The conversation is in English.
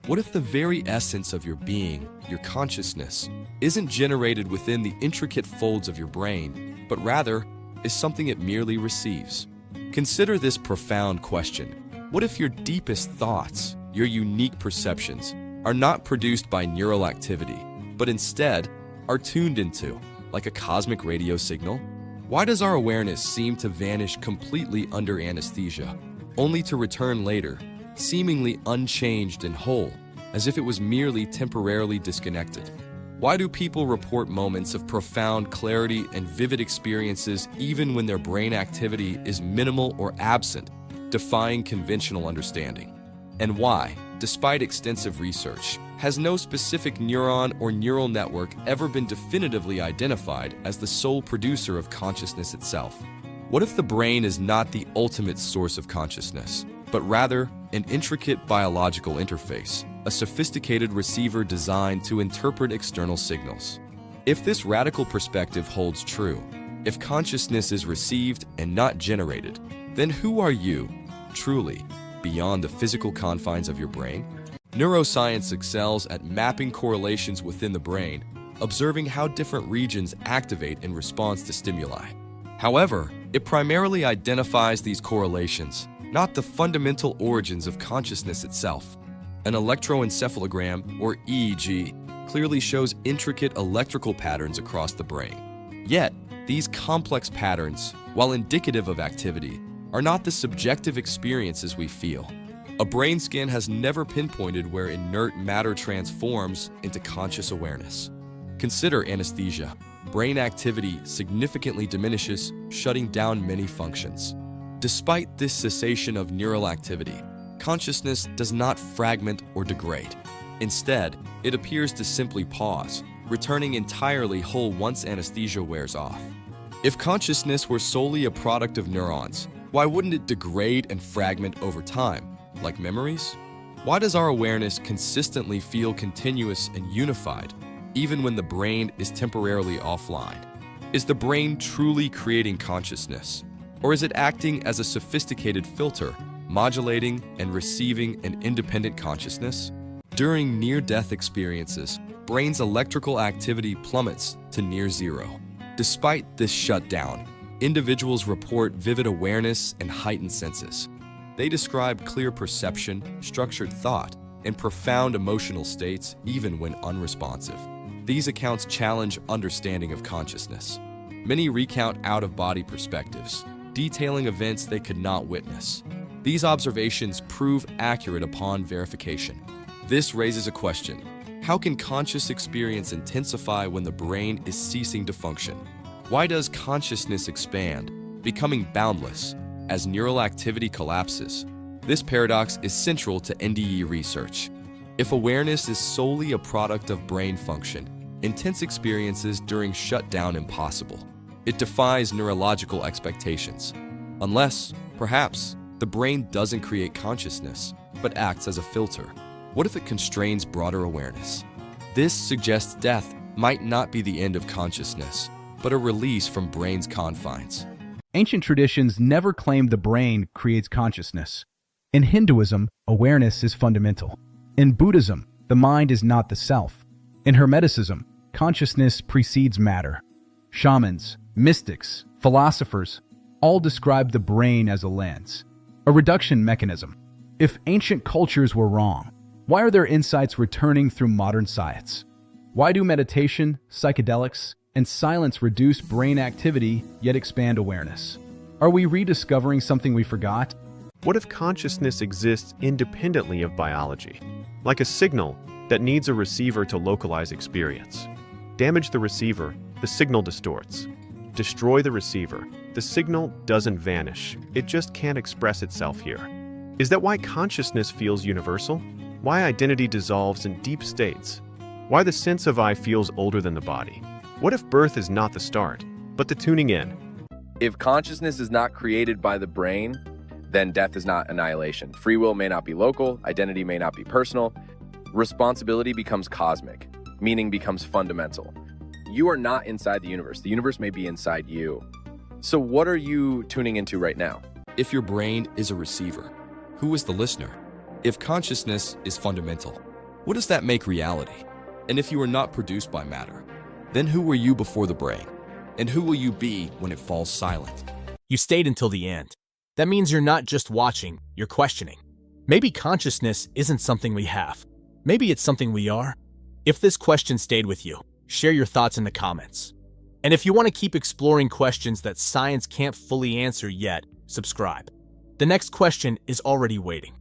What if the very essence of your being, your consciousness, isn't generated within the intricate folds of your brain, but rather is something it merely receives? Consider this profound question. What if your deepest thoughts, your unique perceptions, are not produced by neural activity, but instead are tuned into, like a cosmic radio signal? Why does our awareness seem to vanish completely under anesthesia, only to return later, seemingly unchanged and whole, as if it was merely temporarily disconnected? Why do people report moments of profound clarity and vivid experiences even when their brain activity is minimal or absent, defying conventional understanding? And why, despite extensive research, has no specific neuron or neural network ever been definitively identified as the sole producer of consciousness itself? What if the brain is not the ultimate source of consciousness, but rather an intricate biological interface, a sophisticated receiver designed to interpret external signals? If this radical perspective holds true, if consciousness is received and not generated, then who are you, truly, beyond the physical confines of your brain? Neuroscience excels at mapping correlations within the brain, observing how different regions activate in response to stimuli. However, it primarily identifies these correlations, not the fundamental origins of consciousness itself. An electroencephalogram, or EEG, clearly shows intricate electrical patterns across the brain. Yet, these complex patterns, while indicative of activity, are not the subjective experiences we feel. A brain scan has never pinpointed where inert matter transforms into conscious awareness. Consider anesthesia. Brain activity significantly diminishes, shutting down many functions. Despite this cessation of neural activity, consciousness does not fragment or degrade. Instead, it appears to simply pause, returning entirely whole once anesthesia wears off. If consciousness were solely a product of neurons, why wouldn't it degrade and fragment over time, like memories? Why does our awareness consistently feel continuous and unified, even when the brain is temporarily offline? Is the brain truly creating consciousness, or is it acting as a sophisticated filter, modulating and receiving an independent consciousness? During near-death experiences, brain's electrical activity plummets to near zero. Despite this shutdown, individuals report vivid awareness and heightened senses. They describe clear perception, structured thought, and profound emotional states even when unresponsive. These accounts challenge understanding of consciousness. Many recount out-of-body perspectives, detailing events they could not witness. These observations prove accurate upon verification. This raises a question. How can conscious experience intensify when the brain is ceasing to function? Why does consciousness expand, becoming boundless, as neural activity collapses? This paradox is central to NDE research. If awareness is solely a product of brain function, intense experiences during shutdown impossible. It defies neurological expectations. Unless, perhaps, the brain doesn't create consciousness, but acts as a filter. What if it constrains broader awareness? This suggests death might not be the end of consciousness, but a release from brain's confines. Ancient traditions never claimed the brain creates consciousness. In Hinduism, awareness is fundamental. In Buddhism, the mind is not the self. In Hermeticism, consciousness precedes matter. Shamans, mystics, philosophers all describe the brain as a lens, a reduction mechanism. If ancient cultures were wrong, why are their insights returning through modern science? Why do meditation, psychedelics, and silence reduce brain activity yet expand awareness? Are we rediscovering something we forgot? What if consciousness exists independently of biology, like a signal that needs a receiver to localize experience? Damage the receiver, the signal distorts. Destroy the receiver, the signal doesn't vanish, it just can't express itself here. Is that why consciousness feels universal? Why identity dissolves in deep states? Why the sense of I feels older than the body? What if birth is not the start, but the tuning in? If consciousness is not created by the brain, then death is not annihilation. Free will may not be local, identity may not be personal. Responsibility becomes cosmic, meaning becomes fundamental. You are not inside the universe may be inside you. So what are you tuning into right now? If your brain is a receiver, who is the listener? If consciousness is fundamental, What does that make reality? And if you are not produced by matter, then who were you before the brain? And who will you be when it falls silent? You stayed until the end. That means you're not just watching, you're questioning. Maybe consciousness isn't something we have. Maybe it's something we are. If this question stayed with you, share your thoughts in the comments. And if you want to keep exploring questions that science can't fully answer yet, subscribe. The next question is already waiting.